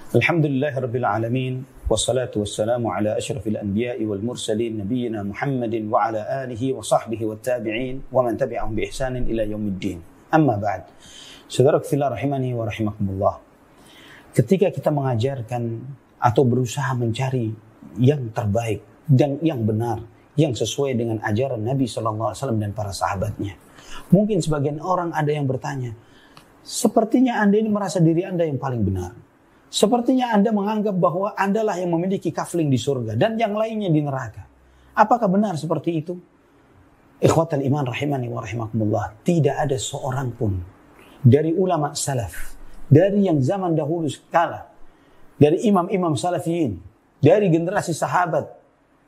Alhamdulillahirabbil alamin wassalatu wassalamu ala asyrafil anbiya'i wal mursalin nabiyyina Muhammadin wa ala alihi wa sahbihi wat tabi'in wa man tabi'ahum bi ihsanin ila yaumiddin. Amma ba'd. Saudara fillah rahimani wa rahimakumullah. Ketika kita mengajarkan atau berusaha mencari yang terbaik dan yang benar, yang sesuai dengan ajaran Nabi sallallahu alaihi wasallam dan para sahabatnya. Mungkin sebagian orang ada yang bertanya, sepertinya Anda ini merasa diri Anda yang paling benar. Sepertinya Anda menganggap bahwa Anda lah yang memiliki kafling di surga dan yang lainnya di neraka. Apakah benar seperti itu? Ikhwatal iman rahimani wa rahimakumullah. Tidak ada seorang pun dari ulama salaf, dari yang zaman dahulu sekala, dari imam-imam salafiyin, dari generasi sahabat,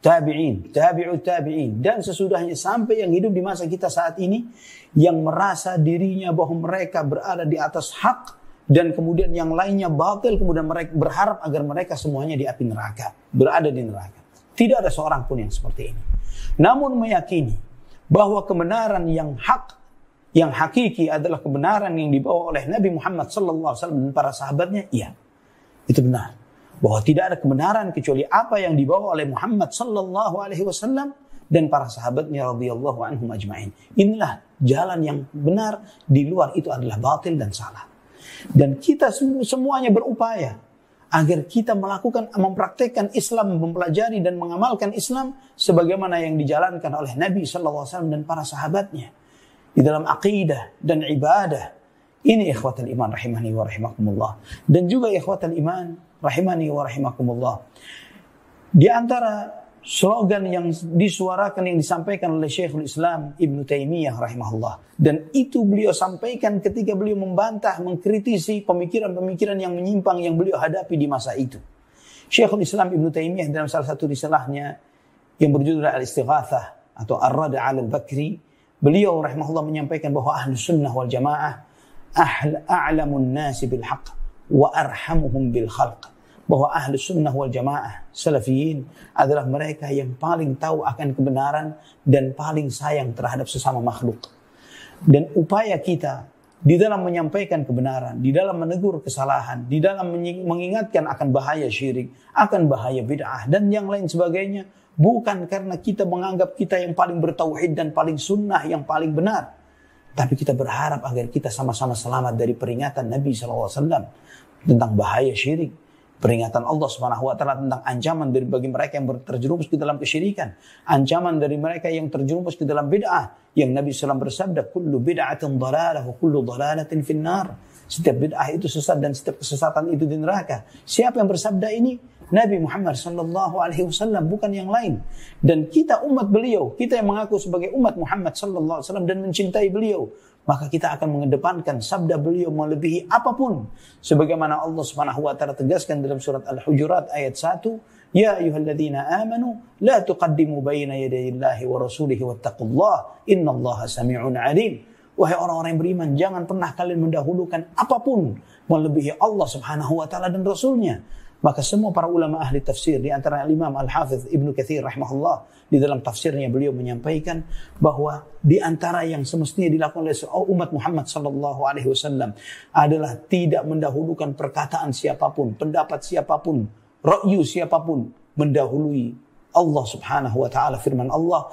tabi'in, tabi'ut tabi'in, dan sesudahnya sampai yang hidup di masa kita saat ini, yang merasa dirinya bahwa mereka berada di atas hak, dan kemudian yang lainnya batil, kemudian mereka berharap agar mereka semuanya di api neraka, berada di neraka. Tidak ada seorang pun yang seperti ini. Namun meyakini bahwa kebenaran yang hak, yang hakiki adalah kebenaran yang dibawa oleh Nabi Muhammad sallallahu alaihi wasallam dan para sahabatnya, iya. Itu benar. Bahwa tidak ada kebenaran kecuali apa yang dibawa oleh Muhammad sallallahu alaihi wasallam dan para sahabatnya radhiyallahu anhum ajma'in. Inilah jalan yang benar, di luar itu adalah batil dan salah. Dan kita semuanya berupaya agar kita mempraktekkan Islam, mempelajari dan mengamalkan Islam sebagaimana yang dijalankan oleh Nabi sallallahu alaihi wasallam dan para sahabatnya di dalam akidah dan ibadah. Ini ikhwatal iman rahimani wa rahimakumullah. Dan juga ikhwatal iman rahimani wa rahimakumullah. Di antara slogan yang disuarakan, yang disampaikan oleh Syekhul Islam Ibnu Taimiyah rahimahullah, dan itu beliau sampaikan ketika beliau membantah, mengkritisi pemikiran-pemikiran yang menyimpang yang beliau hadapi di masa itu. Syekhul Islam Ibnu Taimiyah dalam salah satu risalahnya yang berjudul Al-Istighatsah atau Ar-Rad 'ala Al-Bakri, beliau rahimahullah menyampaikan bahwa Ahlus Sunnah wal Jamaah a'lamun nasi bil haqq wa arhamuhum bil khalq. Bahwa Ahlus Sunnah wal Jamaah, Salafiyin, adalah mereka yang paling tahu akan kebenaran dan paling sayang terhadap sesama makhluk. Dan upaya kita di dalam menyampaikan kebenaran, di dalam menegur kesalahan, di dalam mengingatkan akan bahaya syirik, akan bahaya bid'ah, dan yang lain sebagainya, bukan karena kita menganggap kita yang paling bertauhid dan paling sunnah, yang paling benar. Tapi kita berharap agar kita sama-sama selamat dari peringatan Nabi SAW tentang bahaya syirik. Peringatan Allah Subhanahu wa taala tentang ancaman bagi mereka yang terjerumus ke dalam kesyirikan, ancaman dari mereka yang terjerumus ke dalam bid'ah, yang Nabi SAW bersabda, kullu bid'atin dhalalah wa kullu dhalalatin finnar. Setiap bid'ah itu sesat dan setiap kesesatan itu di neraka. Siapa yang bersabda ini? Nabi Muhammad sallallahu alaihi wasallam, bukan yang lain. Dan kita umat beliau, kita yang mengaku sebagai umat Muhammad sallallahu alaihi wasallam dan mencintai beliau, maka kita akan mengedepankan sabda beliau melebihi apapun. Sebagaimana Allah Subhanahu wa taala tegaskan dalam surat Al-Hujurat ayat 1, ya ayyuhalladzina amanu la tuqaddimu baina yadayillahi wa rasulihi wattaqullaha innallaha samii'un 'alim. Wahai orang-orang yang beriman, jangan pernah kalian mendahulukan apapun melebihi Allah Subhanahu wa taala dan rasulnya. Maka semua para ulama ahli tafsir, di antara Imam Al-Hafidh Ibnu Katsir rahimahullah, di dalam tafsirnya beliau menyampaikan bahwa di antara yang semestinya dilakukan oleh umat Muhammad sallallahu alaihi wasallam adalah tidak mendahulukan perkataan siapapun, pendapat siapapun, ra'yu siapapun mendahului Allah Subhanahu wa taala, firman Allah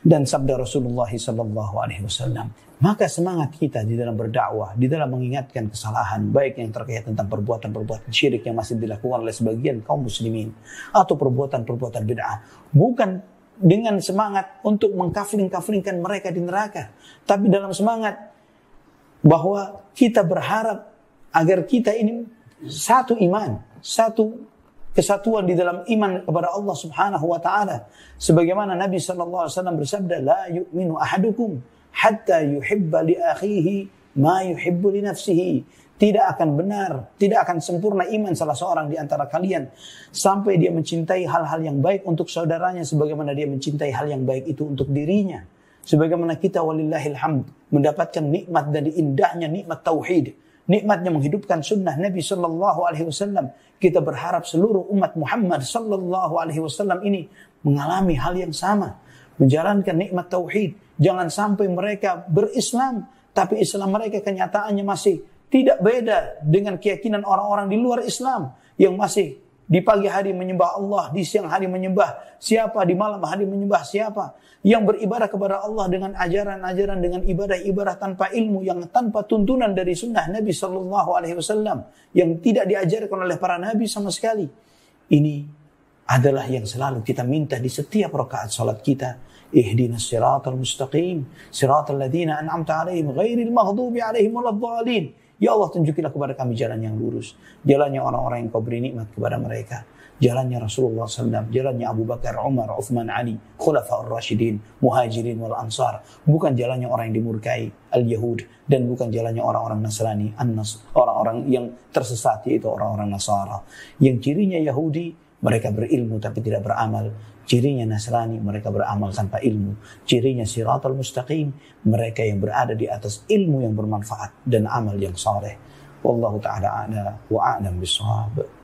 dan sabda Rasulullah sallallahu alaihi wasallam. Maka semangat kita di dalam berdakwah, di dalam mengingatkan kesalahan, baik yang terkait tentang perbuatan-perbuatan syirik yang masih dilakukan oleh sebagian kaum muslimin, atau perbuatan-perbuatan bid'ah, bukan dengan semangat untuk mengkafling-kaflingkan mereka di neraka, tapi dalam semangat bahwa kita berharap agar kita ini satu iman, satu kesatuan di dalam iman kepada Allah Subhanahu wa taala. Sebagaimana Nabi sallallahu alaihi wasallam bersabda, la yu'minu ahadukum hatta yuhibba li akhihi ma yuhibbu li nafsihi. Tidak akan benar, tidak akan sempurna iman salah seorang di antara kalian sampai dia mencintai hal-hal yang baik untuk saudaranya sebagaimana dia mencintai hal yang baik itu untuk dirinya. Sebagaimana kita walillahil hamd mendapatkan nikmat dari indahnya nikmat tauhid, nikmatnya menghidupkan sunnah Nabi sallallahu alaihi wasallam, kita berharap seluruh umat Muhammad sallallahu alaihi wasallam ini mengalami hal yang sama, menjalankan nikmat tauhid. Jangan sampai mereka berislam tapi Islam mereka kenyataannya masih Tidak beda dengan keyakinan orang-orang di luar Islam yang masih di pagi hari menyembah Allah, di siang hari menyembah siapa, di malam hari menyembah siapa. Yang beribadah kepada Allah dengan ajaran-ajaran, dengan ibadah-ibadah tanpa ilmu, yang tanpa tuntunan dari sunnah Nabi SAW, yang tidak diajarkan oleh para nabi sama sekali. Ini adalah yang selalu kita minta di setiap rakaat salat kita. Ihdinas siratal mustaqim, siratal ladzina an'amta 'alaihim ghairil maghdubi 'alaihim waladdallin. Ya Allah, tunjukilah kepada kami jalan yang lurus, jalannya orang-orang yang Kau beri nikmat kepada mereka, jalannya Rasulullah SAW, jalannya Abu Bakar, Umar, Uthman, Ali, Khulafaur Rashidin, Muhajirin wal Ansar. Bukan jalannya orang yang dimurkai, Al-Yahud, dan bukan jalannya orang-orang Nasrani, orang-orang yang tersesat, yaitu orang-orang Nasara. Yang cirinya Yahudi, mereka berilmu tapi tidak beramal. Cirinya Nasrani, mereka beramal tanpa ilmu. Cirinya Siratal Mustaqim, mereka yang berada di atas ilmu yang bermanfaat dan amal yang saleh. Wallahu ta'ala a'la wa a'lam bissawab.